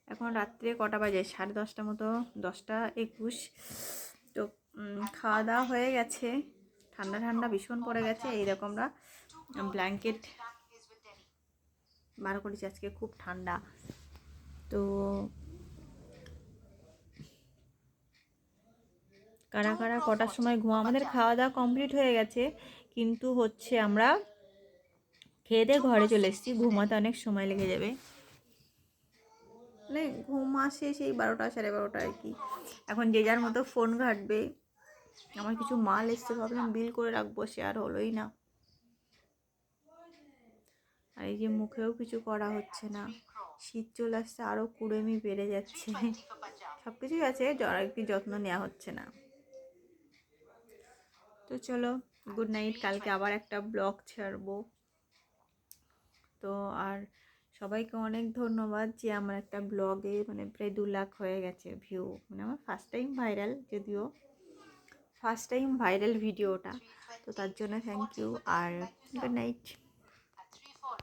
এখন রাত্রে কটা বাজে, 10:30 মতো, 10:21। তো খাওয়া দাওয়া হয়ে গেছে, ঠান্ডা ঠান্ডা ভীষণ পড়ে গেছে। এইরকম আমরা ব্ল্যাঙ্কেট বার করেছি, আজকে খুব ঠান্ডা। তো কারা কারা কটার সময় ঘুমা? আমাদের খাওয়া দাওয়া কমপ্লিট হয়ে গেছে, কিন্তু হচ্ছে আমরা খেয়ে দিয়ে ঘরে চলে এসেছি, ঘুমাতে অনেক সময় লেগে যাবে। মানে ঘুম আসে সেই 12টা 12:30 আর কি। এখন যে যার মতো ফোন ঘাঁটবে। আমার কিছু মাল এসছে, ভাবলাম বিল করে রাখবো, সে আর হলোই না। আর এই যে মুখেও কিছু করা হচ্ছে না, শীত চলে আসছে, আরও কুড়েমি বেড়ে যাচ্ছে। সব কিছুই আছে, আর কি যত্ন নেওয়া হচ্ছে না। তো চলো, গুড নাইট। কালকে আবার একটা ব্লগ ছাড়বো। তো আর সবাইকে অনেক ধন্যবাদ যে আমার একটা ব্লগে মানে প্রায় 2 লাখ হয়ে গেছে ভিউ। মানে আমার ফার্স্ট টাইম ভাইরাল, যদিও ফার্স্ট টাইম ভাইরাল ভিডিওটা, তো তার জন্য থ্যাংক ইউ। আর গুড নাইট।